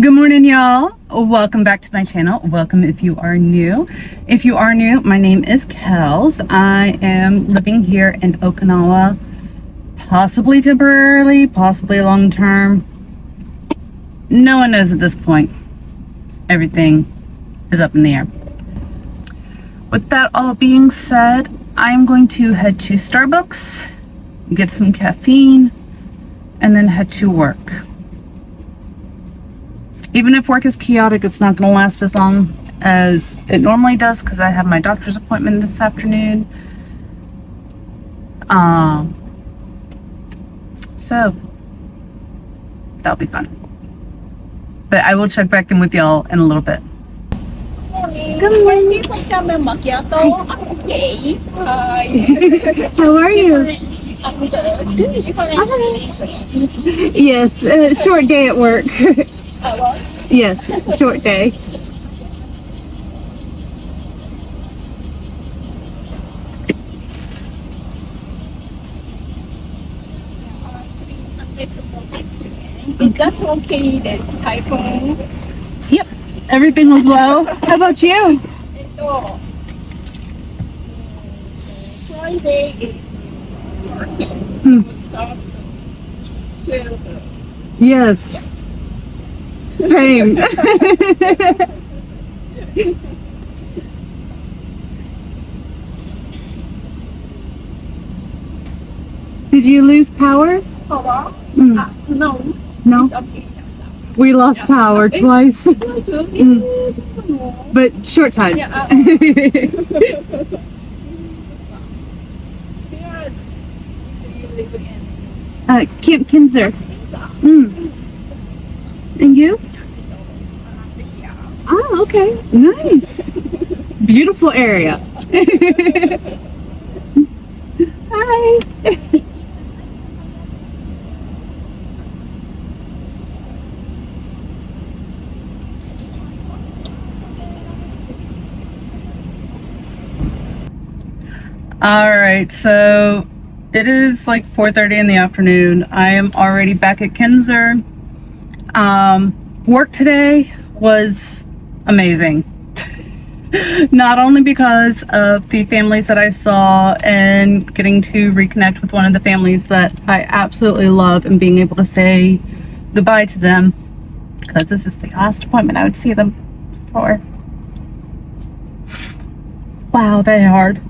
Good morning, y'all. Welcome back to my channel. Welcome if you are new. If you are new, my name is Kelz. I am living here in Okinawa, possibly temporarily, possibly long term. No one knows at this point. Everything is up in the air. With that all being said, I'm going to head to Starbucks, get some caffeine, and then head to work. Even if work is chaotic, it's not going to last as long as it normally does because I have my doctor's appointment this afternoon. So that'll be fun. But I will check back in with y'all in a little bit. Good morning. Macchiato. Okay. Hi. How are you? Yes, short day at work. Yes, short day. Is that okay? The typhoon. Yep, everything was well. How about you? So, Friday is working. Start 12. Yes. Same. Did you lose power? Power? No. No. It's okay. We lost power twice. But short time. Yeah. Here, you live in Camp Kinzer. And you? Oh, okay. Nice. Beautiful area. Hi. All right, so it is like 4:30 in the afternoon. I am already back at Kinzer. Work today was amazing. Not only because of the families that I saw and getting to reconnect with one of the families that I absolutely love and being able to say goodbye to them, because this is the last appointment I would see them for. Wow, that hard.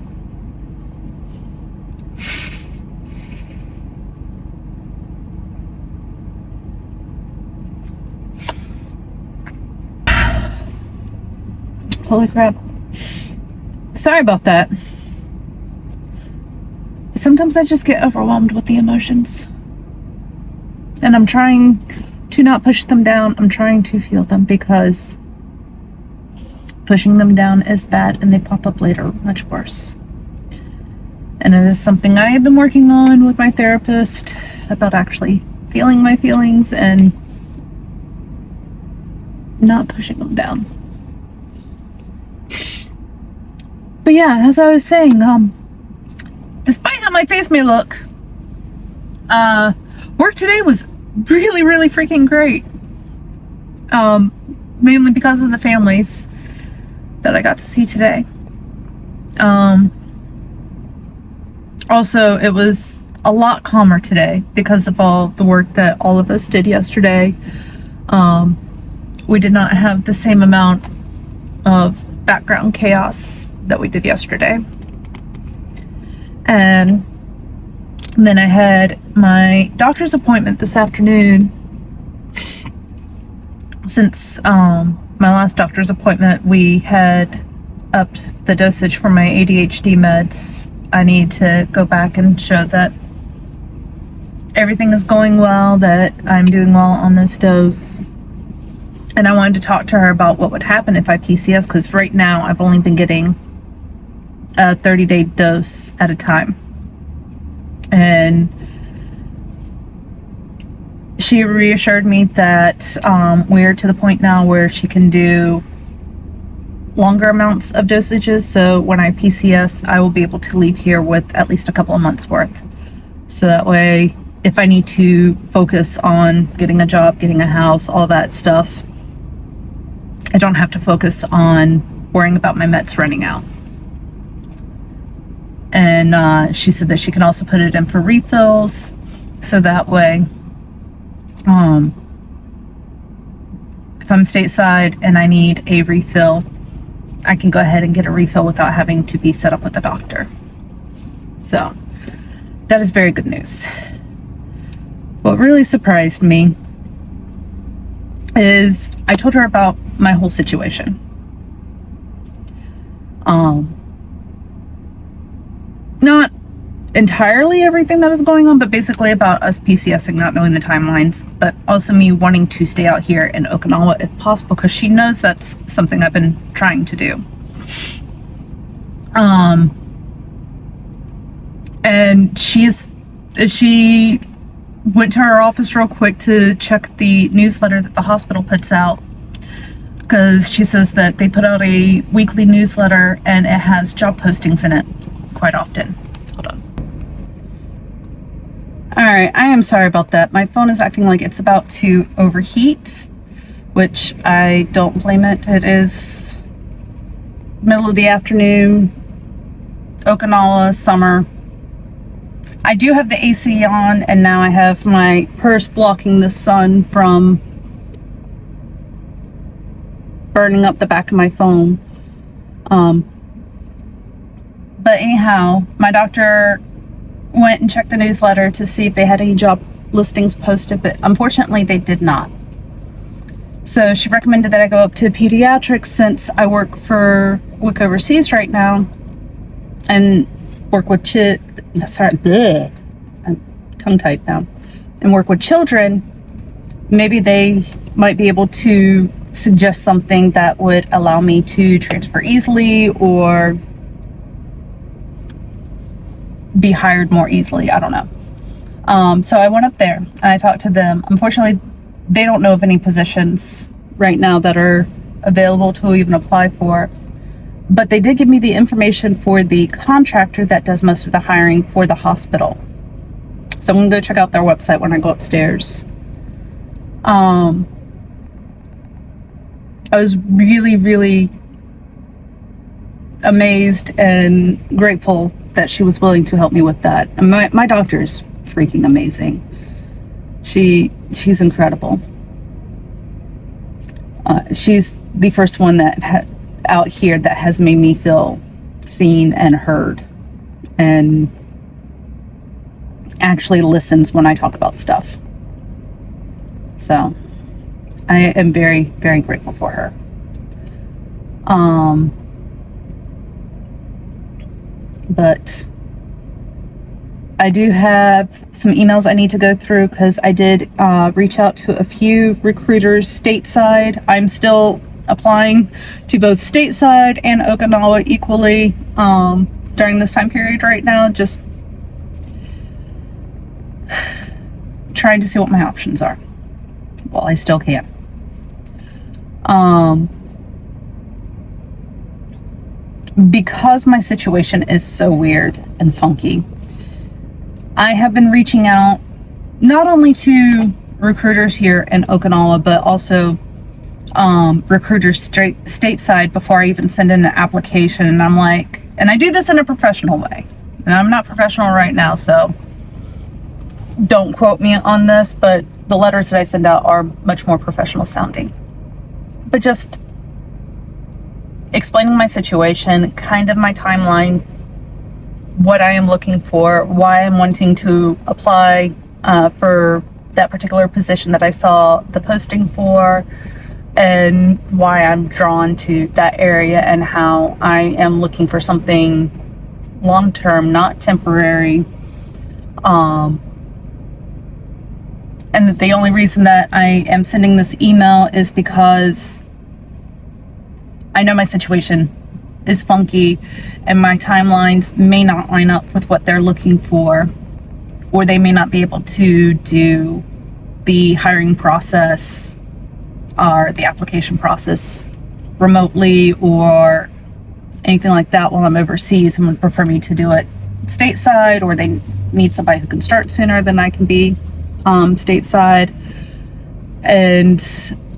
Holy crap. Sorry about that. Sometimes I just get overwhelmed with the emotions. And I'm trying to not push them down. I'm trying to feel them because pushing them down is bad and they pop up later much worse. And it is something I have been working on with my therapist about actually feeling my feelings and not pushing them down. But yeah, as I was saying, despite how my face may look, work today was really, really freaking great. Mainly because of the families that I got to see today. Also, it was a lot calmer today because of all the work that all of us did yesterday. We did not have the same amount of background chaos that we did yesterday. And then I had my doctor's appointment this afternoon. Since my last doctor's appointment, we had upped the dosage for my ADHD meds. I need to go back and show that everything is going well, that I'm doing well on this dose. And I wanted to talk to her about what would happen if I PCS, because right now I've only been getting a 30-day dose at a time. And she reassured me that we're to the point now where she can do longer amounts of dosages. So when I PCS, I will be able to leave here with at least a couple of months worth. So that way, if I need to focus on getting a job, getting a house, all that stuff, I don't have to focus on worrying about my meds running out. And she said that she can also put it in for refills, so that way if I'm stateside and I need a refill, I can go ahead and get a refill without having to be set up with a doctor. So that is very good news. What really surprised me is I told her about my whole situation. Not entirely everything that is going on, but basically about us PCSing, not knowing the timelines, but also me wanting to stay out here in Okinawa if possible, because she knows that's something I've been trying to do. And she went to her office real quick to check the newsletter that the hospital puts out, because she says that they put out a weekly newsletter and it has job postings in it quite often. Hold on. Alright, I am sorry about that. My phone is acting like it's about to overheat, which I don't blame it. It is middle of the afternoon, Okinawa, summer. I do have the AC on, and now I have my purse blocking the sun from burning up the back of my phone. But anyhow, my doctor went and checked the newsletter to see if they had any job listings posted, but unfortunately they did not. So she recommended that I go up to pediatrics, since I work overseas right now and work with I'm tongue-tied now, and work with children. Maybe they might be able to suggest something that would allow me to transfer easily or be hired more easily. I don't know. So I went up there and I talked to them. Unfortunately, they don't know of any positions right now that are available to even apply for. But they did give me the information for the contractor that does most of the hiring for the hospital. So I'm going to go check out their website when I go upstairs. I was really, really amazed and grateful that she was willing to help me with that. And my doctor is freaking amazing. She's incredible. She's the first one that out here that has made me feel seen and heard, and actually listens when I talk about stuff. So I am very, very grateful for her. But I do have some emails I need to go through, because I did reach out to a few recruiters stateside. I'm still applying to both stateside and Okinawa equally during this time period right now, just trying to see what my options are while I still can. Because my situation is so weird and funky, I have been reaching out not only to recruiters here in Okinawa, but also recruiters stateside before I even send in an application. And I'm like, and I do this in a professional way, and I'm not professional right now, so don't quote me on this, but the letters that I send out are much more professional sounding. But just explaining my situation, kind of my timeline, what I am looking for, why I'm wanting to apply for that particular position that I saw the posting for, and why I'm drawn to that area, and how I am looking for something long-term, not temporary. And that the only reason that I am sending this email is because I know my situation is funky and my timelines may not line up with what they're looking for, or they may not be able to do the hiring process or the application process remotely or anything like that while I'm overseas, and would prefer me to do it stateside, or they need somebody who can start sooner than I can be stateside. And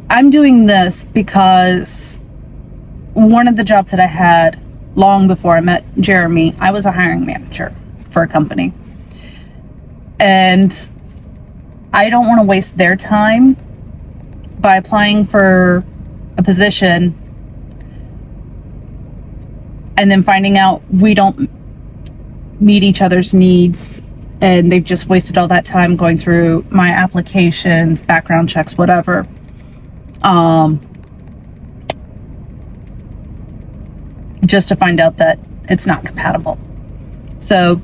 I'm doing this because one of the jobs that I had long before I met Jeremy, I was a hiring manager for a company. And I don't want to waste their time by applying for a position and then finding out we don't meet each other's needs, and they've just wasted all that time going through my applications, background checks, whatever. Just to find out that it's not compatible. So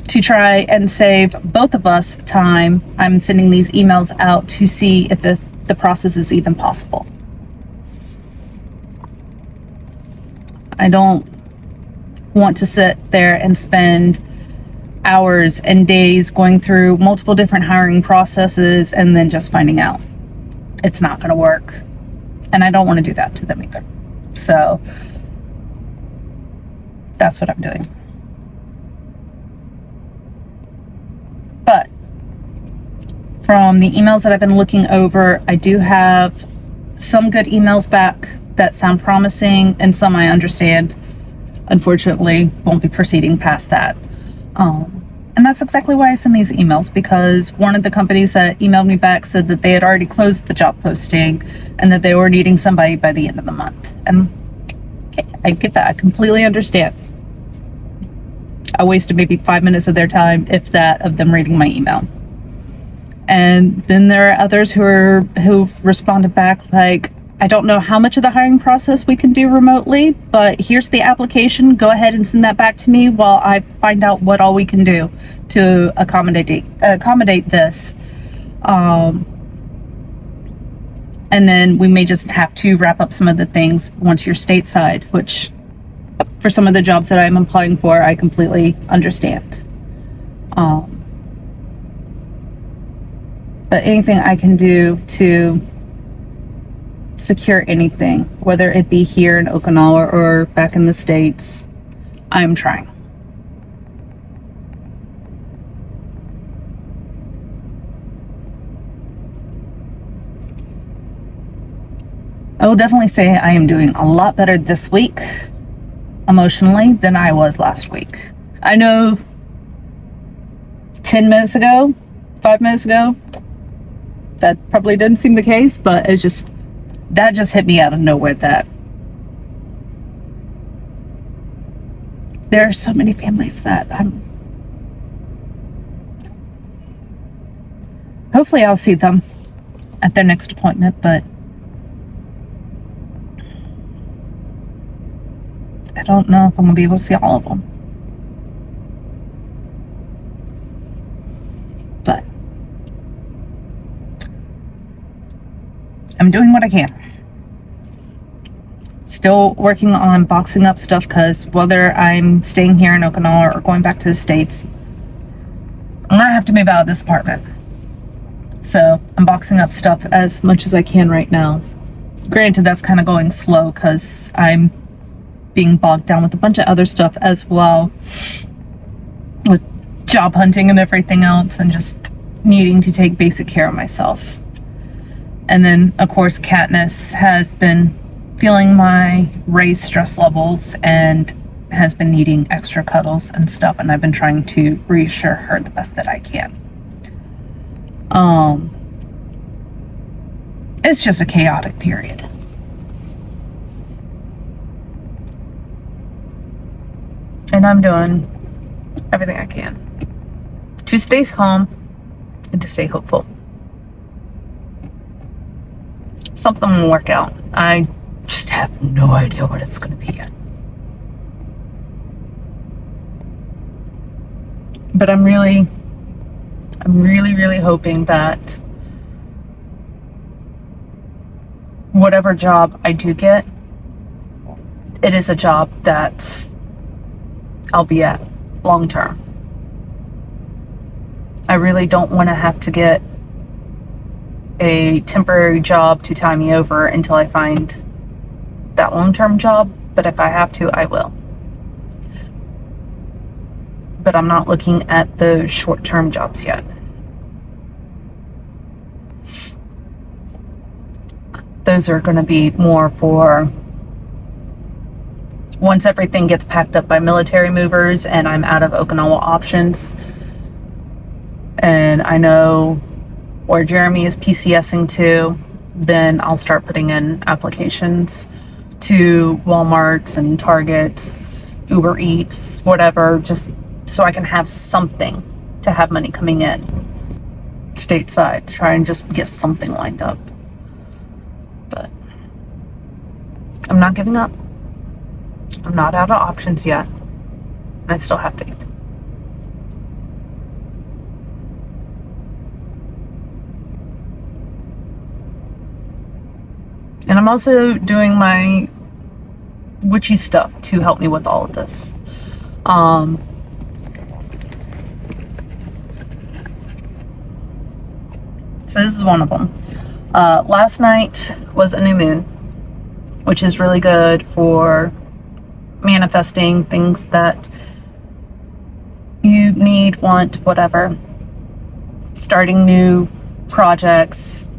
to try and save both of us time, I'm sending these emails out to see if the process is even possible. I don't want to sit there and spend hours and days going through multiple different hiring processes and then just finding out it's not going to work. And I don't want to do that to them either. So that's what I'm doing. But from the emails that I've been looking over, I do have some good emails back that sound promising, and some I understand, unfortunately, won't be proceeding past that. And that's exactly why I send these emails, because one of the companies that emailed me back said that they had already closed the job posting and that they were needing somebody by the end of the month. And okay, I get that. I completely understand. I wasted maybe 5 minutes of their time, if that, of them reading my email. And then there are others who've responded back like, I don't know how much of the hiring process we can do remotely, but here's the application. Go ahead and send that back to me while I find out what all we can do to accommodate this. And then we may just have to wrap up some of the things once you're stateside, which for some of the jobs that I'm applying for, I completely understand. But anything I can do to secure anything, whether it be here in Okinawa or back in the States, I'm trying. I will definitely say I am doing a lot better this week emotionally than I was last week. I know 10 minutes ago, 5 minutes ago, that probably didn't seem the case, but that just hit me out of nowhere, that there are so many families that hopefully I'll see them at their next appointment, but I don't know if I'm gonna be able to see all of them. But I'm doing what I can. Still working on boxing up stuff, because whether I'm staying here in Okinawa or going back to the States, I'm gonna have to move out of this apartment. So I'm boxing up stuff as much as I can right now. Granted, that's kind of going slow because I'm being bogged down with a bunch of other stuff as well, with job hunting and everything else, and just needing to take basic care of myself. And then, of course, Katniss has been feeling my raised stress levels and has been needing extra cuddles and stuff, and I've been trying to reassure her the best that I can. It's just a chaotic period. And I'm doing everything I can to stay calm and to stay hopeful. Something will work out. I just have no idea what it's going to be yet. But I'm really hoping that whatever job I do get, it is a job that I'll be at long term. I really don't want to have to get a temporary job to tie me over until I find that long-term job, but if I have to, I will. But I'm not looking at the short-term jobs yet. those are going to be more for once everything gets packed up by military movers and I'm out of Okinawa options. And I know where Jeremy is PCSing to, then I'll start putting in applications to Walmarts and Targets, Uber Eats, whatever, just so I can have something to have money coming in stateside, try and just get something lined up. But I'm not giving up. I'm not out of options yet. And I still have faith. And I'm also doing my witchy stuff to help me with all of this. So this is one of them. Last night was a new moon, which is really good for manifesting things that you need, want, whatever. Starting new projects,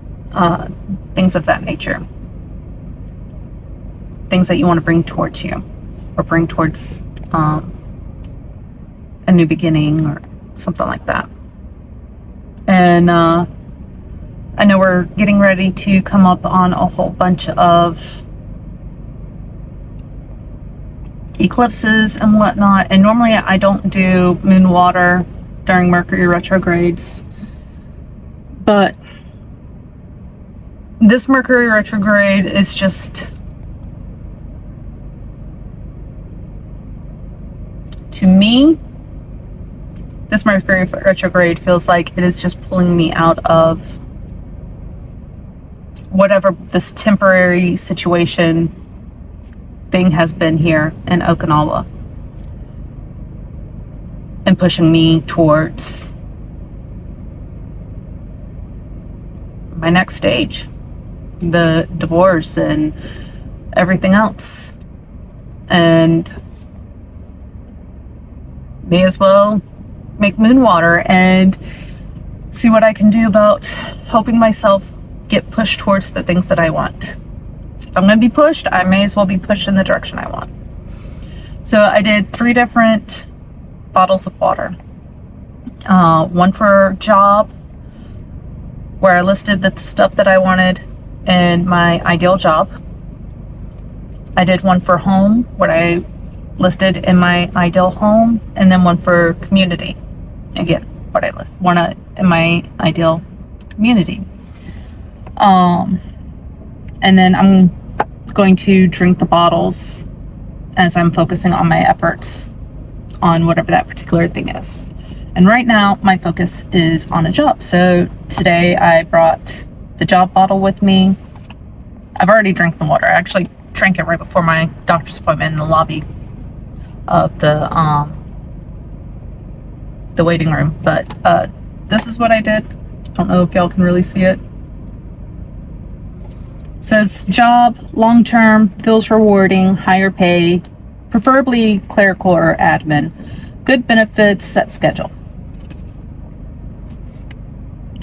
things of that nature. Things that you want to bring towards you, or bring towards a new beginning or something like that. And I know we're getting ready to come up on a whole bunch of eclipses and whatnot. And normally I don't do moon water during Mercury retrogrades, but this Mercury retrograde is just, to me, this Mercury retrograde feels like it is just pulling me out of whatever this temporary situation thing has been here in Okinawa, and pushing me towards my next stage, the divorce and everything else. And may as well make moon water and see what I can do about helping myself get pushed towards the things that I want. If I'm going to be pushed, I may as well be pushed in the direction I want. So I did 3 different bottles of water. One for job, where I listed the stuff that I wanted in my ideal job. I did one for home, what I listed in my ideal home, and then one for community. Again, what I want in my ideal community. And then I'm going to drink the bottles as I'm focusing on my efforts on whatever that particular thing is. And right now my focus is on a job. So today I brought the job bottle with me. I've already drank the water. I actually drank it right before my doctor's appointment in the lobby of the waiting room. But this is what I did. I don't know if y'all can really see it. It says job, long-term, feels rewarding, higher pay, preferably clerical or admin, good benefits, set schedule.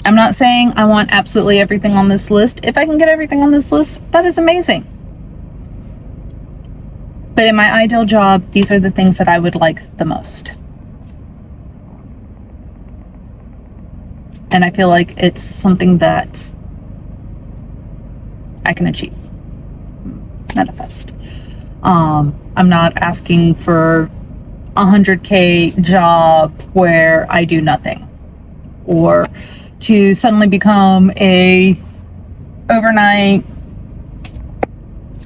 I'm not saying I want absolutely everything on this list. If I can get everything on this list, that is amazing. But in my ideal job, these are the things that I would like the most. And I feel like it's something that I can achieve, manifest. I'm not asking for a 100K job where I do nothing, or to suddenly become a overnight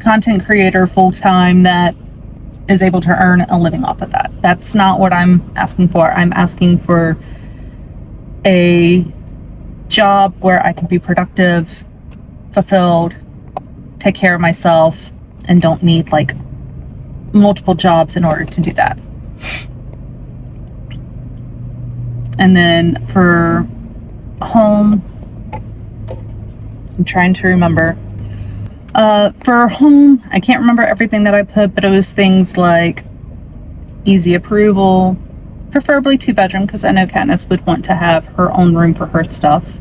content creator full-time that is able to earn a living off of that. That's not what I'm asking for. I'm asking for a job where I can be productive, fulfilled, take care of myself, and don't need like multiple jobs in order to do that. And then for home, I'm trying to remember. For home, I can't remember everything that I put, but it was things like easy approval, preferably 2-bedroom, because I know Katniss would want to have her own room for her stuff,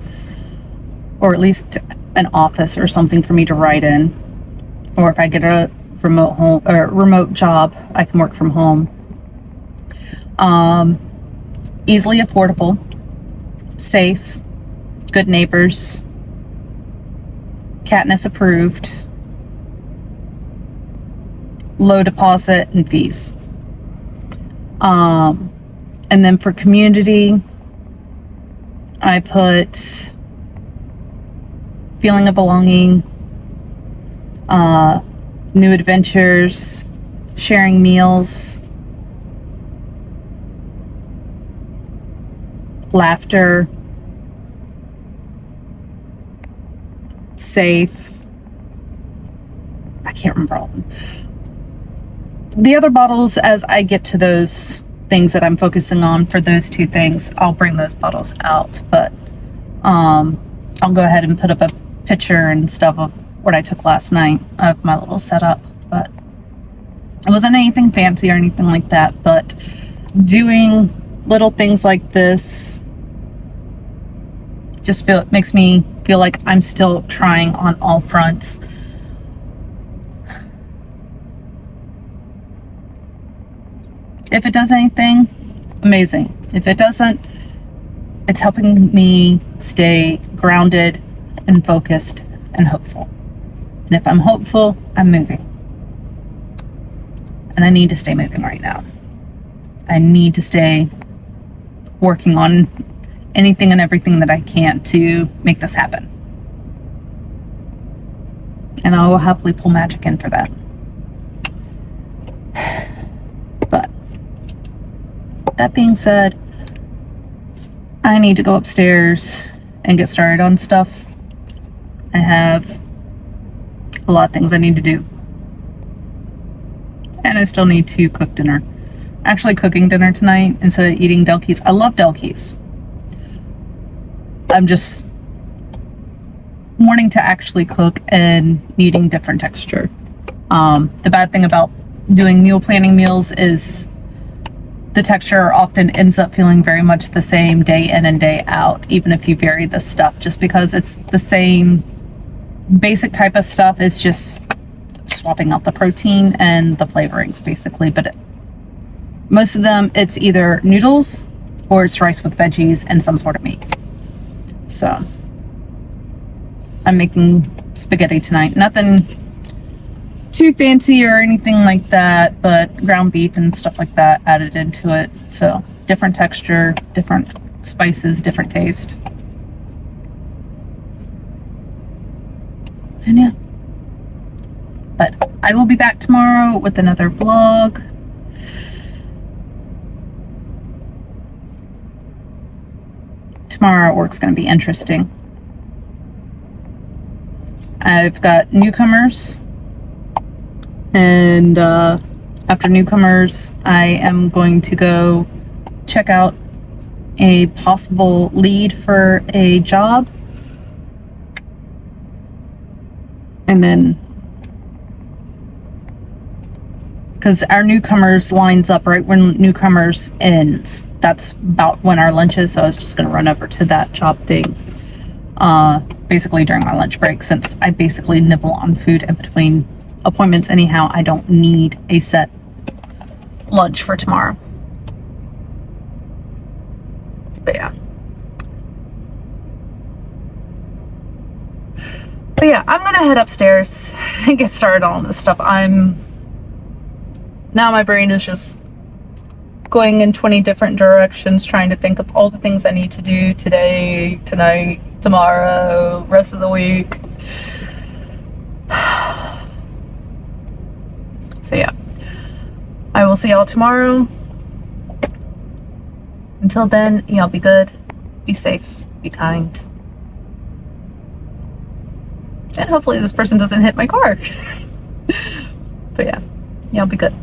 or at least an office or something for me to write in, or if I get a remote job, I can work from home. Easily affordable, safe, good neighbors, Katniss approved, low deposit and fees. And then for community, I put feeling of belonging, new adventures, sharing meals, laughter, safe. I can't remember all of them. The other bottles, as I get to those things that I'm focusing on for those two things, I'll bring those bottles out. But I'll go ahead and put up a picture and stuff of what I took last night of my little setup. But it wasn't anything fancy or anything like that. But doing little things like this just makes me feel like I'm still trying on all fronts. If it does anything, amazing. If it doesn't, it's helping me stay grounded and focused and hopeful. And if I'm hopeful, I'm moving. And I need to stay moving right now. I need to stay working on anything and everything that I can to make this happen. And I will happily pull magic in for that. But that being said, I need to go upstairs and get started on stuff. I have a lot of things I need to do. And I still need to cook dinner. Actually cooking dinner tonight instead of eating Delkies. I love Delkies. I'm just wanting to actually cook and needing different texture. The bad thing about doing meal planning meals is the texture often ends up feeling very much the same day in and day out, even if you vary the stuff, just because it's the same basic type of stuff. It's just swapping out the protein and the flavorings basically. But most of them, it's either noodles or it's rice with veggies and some sort of meat. So I'm making spaghetti tonight. Nothing too fancy or anything like that, but ground beef and stuff like that added into it. So different texture, different spices, different taste. And yeah. But I will be back tomorrow with another vlog. Tomorrow at work's going to be interesting. I've got newcomers, and after newcomers, I am going to go check out a possible lead for a job, and then because our newcomers lines up right when newcomers ends. That's about when our lunch is, so I was just going to run over to that job thing basically during my lunch break, since I basically nibble on food in between appointments anyhow. I don't need a set lunch for tomorrow. But yeah. I'm going to head upstairs and get started on all this stuff. Now my brain is just going in 20 different directions, trying to think of all the things I need to do today, tonight, tomorrow, rest of the week. So yeah, I will see y'all tomorrow. Until then, y'all be good, be safe, be kind. And hopefully this person doesn't hit my car. But yeah, y'all be good.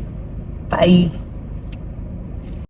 Bye.